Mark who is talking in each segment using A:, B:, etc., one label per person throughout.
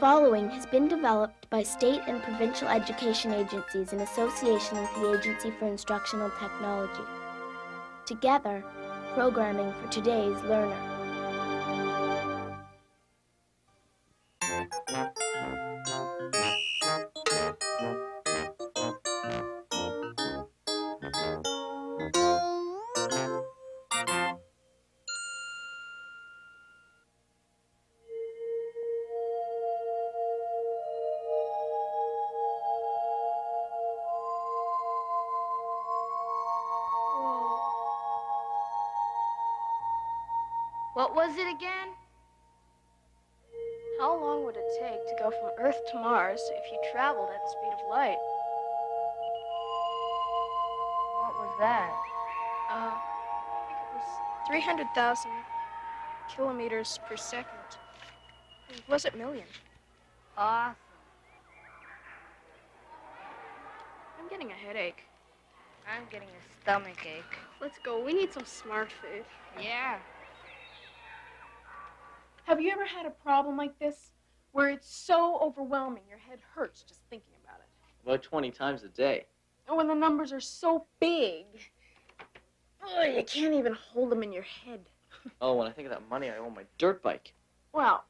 A: following has been developed by state and provincial education agencies in association with the Agency for Instructional Technology. Together, programming for today's learner.
B: What was it again?
C: How long would it take to go from Earth to Mars if you traveled at the speed of light?
B: What was that?
C: I think it was 300,000 kilometers per second. Was it million?
B: Awesome.
C: I'm getting a headache.
B: I'm getting a stomach ache.
C: Let's go. We need some smart food.
B: Yeah.
D: Have you ever had a problem like this, where it's so overwhelming your head hurts just thinking about it?
E: About 20 times a day.
D: And when the numbers are so big, you can't even hold them in your head.
E: Oh, when I think of that money I owe my dirt bike.
D: Well,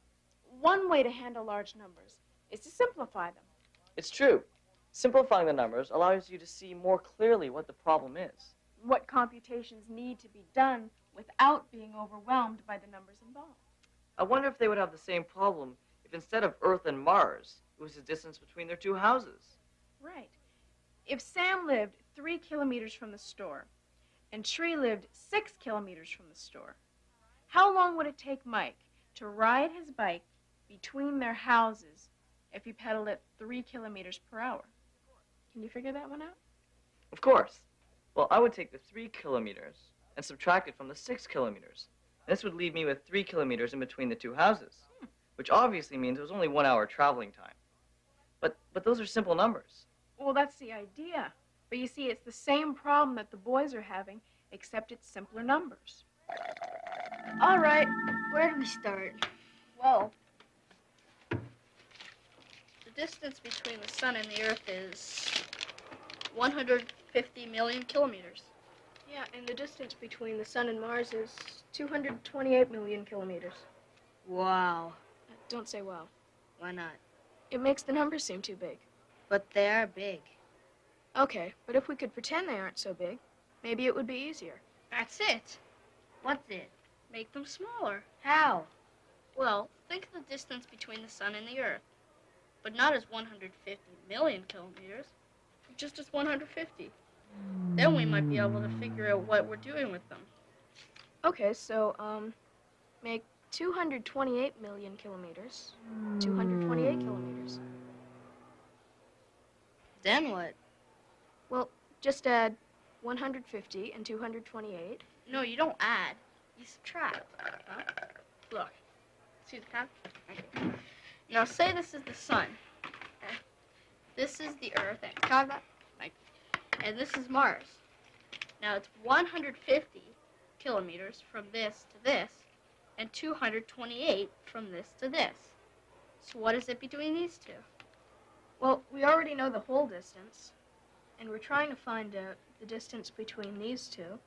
D: one way to handle large numbers is to simplify them.
E: It's true. Simplifying the numbers allows you to see more clearly what the problem is.
D: What computations need to be done without being overwhelmed by the numbers involved.
E: I wonder if they would have the same problem if instead of Earth and Mars, it was the distance between their two houses.
D: Right. If Sam lived 3 kilometers from the store and Tree lived 6 kilometers from the store, how long would it take Mike to ride his bike between their houses if he pedaled at 3 kilometers per hour? Can you figure that one out?
E: Of course. Well, I would take the 3 kilometers and subtract it from the 6 kilometers. This would leave me with 3 kilometers in between the two houses, which obviously means it was only 1 hour traveling time. But those are simple numbers.
D: Well, that's the idea. But you see, it's the same problem that the boys are having, except it's simpler numbers.
B: All right, where do we start?
C: Well, the distance between the sun and the Earth is 150 million kilometers. Yeah, and the distance between the sun and Mars is 228 million kilometers.
B: Wow.
C: Don't say wow.
B: Why not?
C: It makes the numbers seem too big.
B: But they are big.
C: Okay, but if we could pretend they aren't so big, maybe it would be easier.
B: That's it. What's it?
C: Make them smaller.
B: How?
C: Well, think of the distance between the sun and the Earth, but not as 150 million kilometers, just as 150. Then we might be able to figure out what we're doing with them. Okay, so, make 228 million kilometers, 228 kilometers.
B: Then what?
C: Well, just add 150 and 228.
B: No, you don't add. You subtract. Huh?
C: Look, see the count?
B: Now say this is the sun. This is the Earth.
C: Count that?
B: And this is Mars. Now it's 150 kilometers from this to this, and 228 from this to this. So what is it between these two?
C: Well, we already know the whole distance, and we're trying to find out the distance between these two.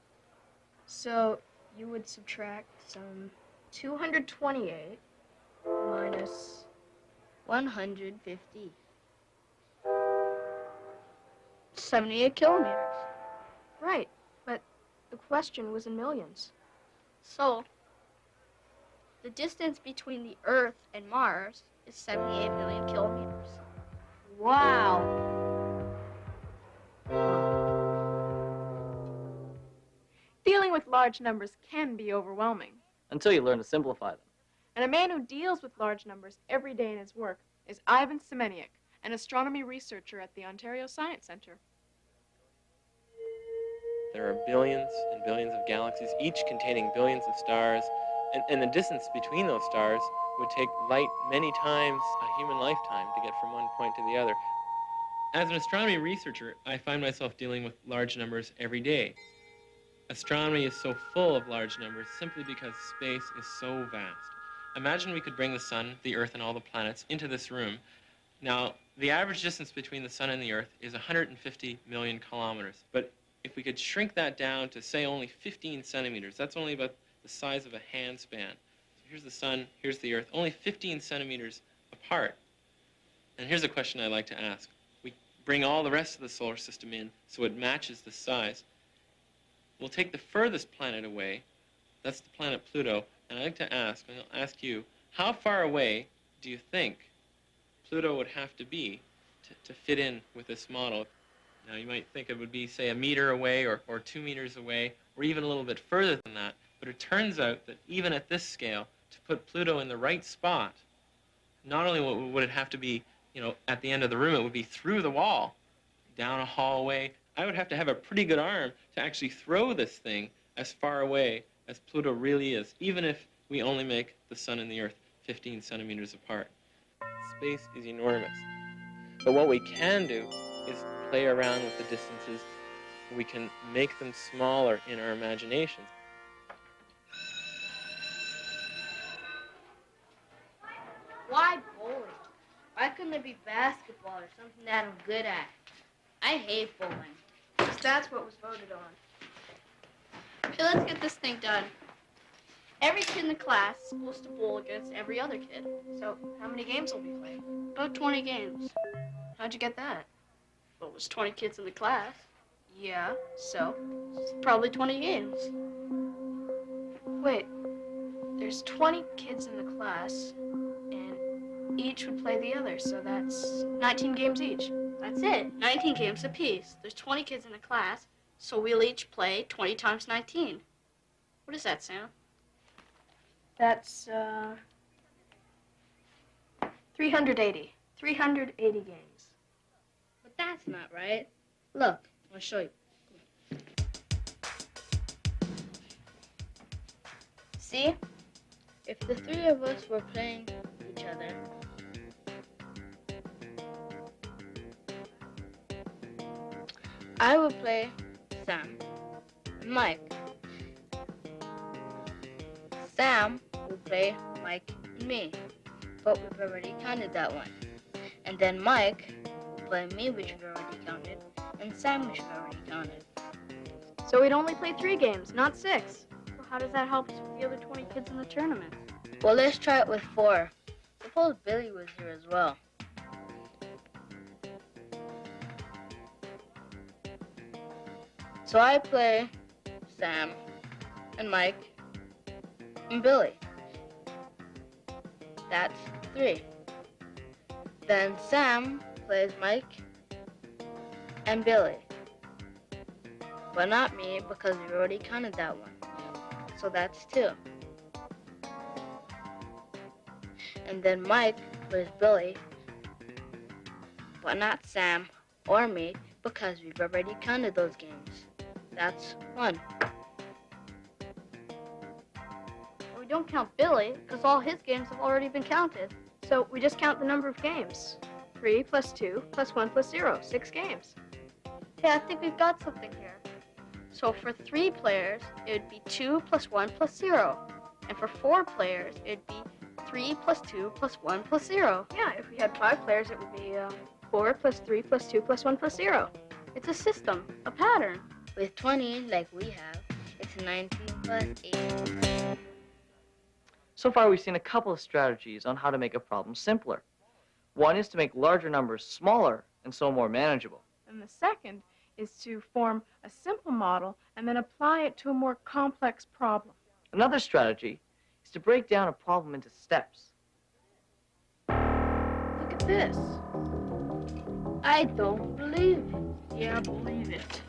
C: So you would subtract some 228 minus
B: 150.
C: 78 kilometers. Right, but the question was in millions.
B: So the distance between the Earth and Mars is 78 million kilometers.
D: Wow. Dealing with large numbers can be overwhelming.
E: Until you learn to simplify them.
D: And a man who deals with large numbers every day in his work is Ivan Semeniuk, an astronomy researcher at the Ontario Science Centre.
F: There are billions and billions of galaxies, each containing billions of stars, and the distance between those stars would take light many times a human lifetime to get from one point to the other. As an astronomy researcher, I find myself dealing with large numbers every day. Astronomy is so full of large numbers simply because space is so vast. Imagine we could bring the sun, the Earth, and all the planets into this room. Now, the average distance between the sun and the Earth is 150 million kilometers. But if we could shrink that down to, say, only 15 centimeters, that's only about the size of a hand span. So here's the sun, here's the Earth, only 15 centimeters apart. And here's a question I like to ask. We bring all the rest of the solar system in so it matches the size. We'll take the furthest planet away, that's the planet Pluto, and I'd like to ask, and I'll ask you, how far away do you think Pluto would have to be to fit in with this model? Now, you might think it would be, say, a meter away or 2 meters away, or even a little bit further than that, but it turns out that even at this scale, to put Pluto in the right spot, not only would it have to be, at the end of the room, it would be through the wall, down a hallway. I would have to have a pretty good arm to actually throw this thing as far away as Pluto really is, even if we only make the sun and the Earth 15 centimeters apart. Space is enormous. But what we can do is play around with the distances. We can make them smaller in our imaginations.
B: Why bowling? Why couldn't it be basketball or something that I'm good at? I hate bowling.
D: Because that's what was voted on.
B: Okay, let's get this thing done. Every kid in the class is supposed to bowl against every other kid.
D: So, how many games will we play?
B: About 20 games.
D: How'd you get that?
B: Well, it was 20 kids in the class.
D: Yeah, so?
B: It's probably 20 games.
D: Wait, there's 20 kids in the class, and each would play the other, so that's 19 games each.
B: That's it. 19 games apiece. There's 20 kids in the class, so we'll each play 20 times 19. What is that, Sam?
D: That's, 380. 380 games.
B: But that's not right. Look, I'll show you. See? If the three of us were playing each other, I would play Sam and Mike. Sam would play Mike and me, but we've already counted that one. And then Mike would play me, which we've already counted, and Sam, which we've already counted.
D: So we'd only play 3 games, not 6. So how does that help us with the other 20 kids in the tournament?
B: Well, let's try it with 4. Suppose Billy was here as well. So I play Sam and Mike and Billy. That's 3. Then Sam plays Mike and Billy. But not me, because we already counted that one. So that's 2. And then Mike plays Billy, but not Sam or me, because we've already counted those games. That's 1. We don't count Billy, because all his games have already been counted.
D: So we just count the number of games. 3 plus 2 plus 1 plus 0. 6 games.
B: Hey, I think we've got something here. So for 3 players, it would be 2 plus 1 plus 0. And for 4 players, it would be 3 plus 2 plus 1 plus 0.
D: Yeah, if we had 5 players, it would be 4 plus 3 plus 2 plus 1 plus 0.
B: It's a system, a pattern. With 20, like we have, it's 19 plus 8.
E: So far, we've seen a couple of strategies on how to make a problem simpler. One is to make larger numbers smaller and so more manageable.
D: And the second is to form a simple model and then apply it to a more complex problem.
E: Another strategy is to break down a problem into steps.
D: Look at this.
B: I don't believe it.
D: Yeah, believe it.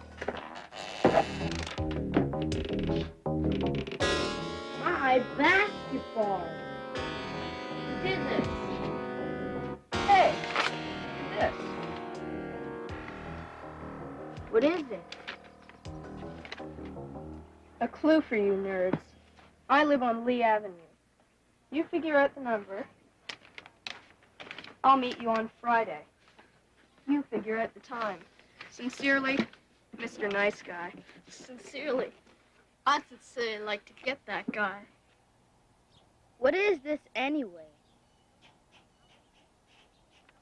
B: My basketball. Who did this?
D: Hey, look at this.
B: What is it?
D: A clue for you nerds. I live on Lee Avenue. You figure out the number. I'll meet you on Friday. You figure out the time. Sincerely, Mr. Nice Guy.
B: Sincerely. I'd sincerely like to get that guy.
A: What is this anyway?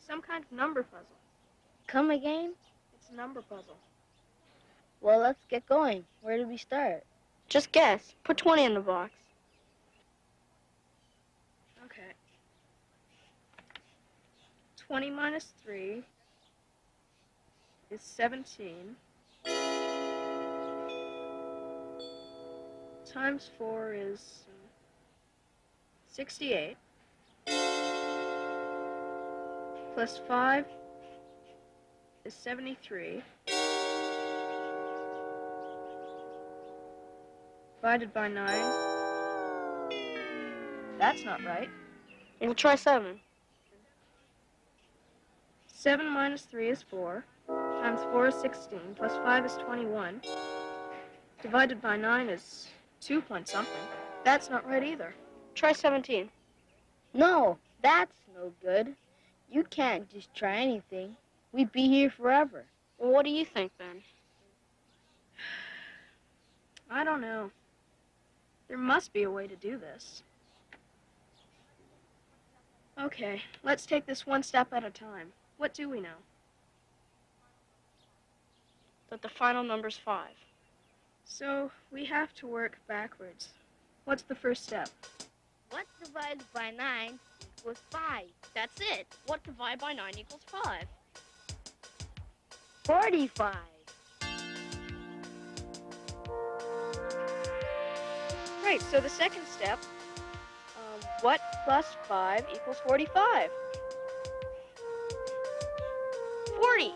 B: Some kind of number puzzle.
A: Come again?
B: It's a number puzzle.
A: Well, let's get going. Where do we start?
B: Just guess. Put 20 in the box. Okay. 20 minus 3 is 17. Times 4 is 68. Plus 5 is 73. Divided by 9. That's not right.
C: We'll try 7.
B: 7 minus 3 is 4. Times 4 is 16. Plus 5 is 21. Divided by 9 is 2 point something. That's not right either.
C: Try 17.
A: No, that's no good. You can't just try anything. We'd be here forever.
C: Well, what do you think then?
B: I don't know. There must be a way to do this. Okay, let's take this one step at a time. What do we know?
C: That the final number's 5.
B: So, we have to work backwards. What's the first step?
A: What divided by 9 equals 5?
C: That's it. What divided by 9 equals 5?
A: 45.
B: Right, so the second step, what plus 5 equals 45?
C: 40.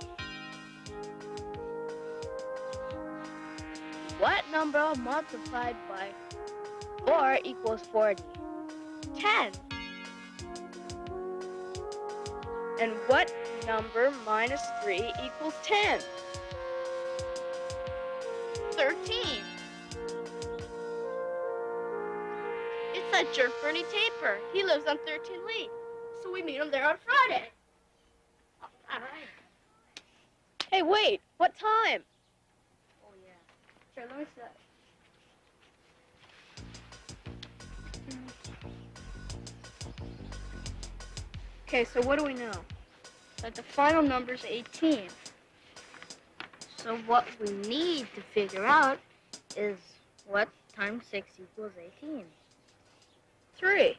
A: What number multiplied by 4 equals 40?
C: 10.
B: And what number minus 3 equals 10?
C: 13. It's that jerk Bernie Taper. He lives on 13th Lee. So we meet him there on Friday. All right.
B: Hey, wait, what time?
C: Oh, yeah. Sure, let me see that.
B: Okay, so what do we know?
C: That the final number's 18. So what we need to figure out is what times 6 equals 18.
B: 3.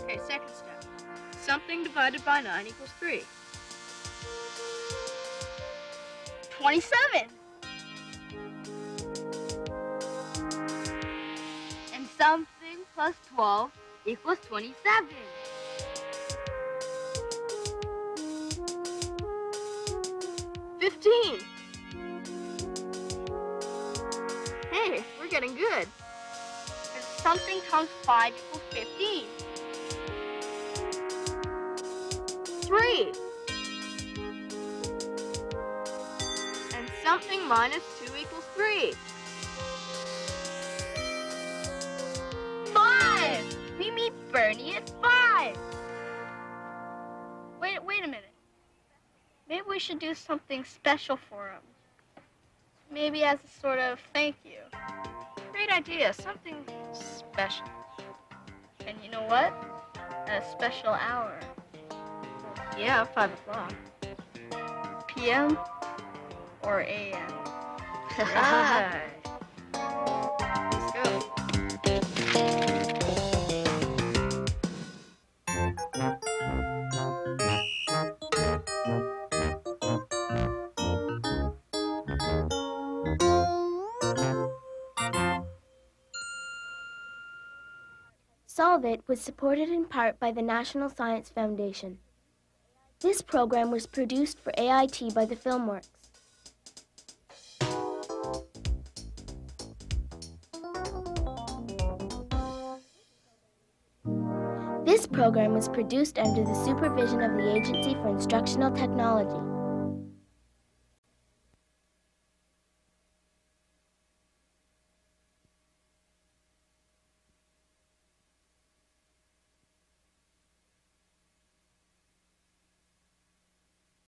B: Okay, second step. Something divided by 9 equals 3.
C: 27.
A: And something plus 12 equals 27.
B: 15. Hey, we're getting good.
C: And something times 5 equals 15.
B: 3. And something minus 2 equals 3.
A: 5! We meet Bernie at 5.
C: Wait a minute. Maybe we should do something special for him. Maybe as a sort of thank you.
B: Great idea, something special.
C: And you know what? A special hour.
B: Yeah, 5 o'clock.
C: PM or AM.
B: Right. Let's go.
A: Solve It was supported in part by the National Science Foundation. This program was produced for AIT by the Filmworks. This program was produced under the supervision of the Agency for Instructional Technology.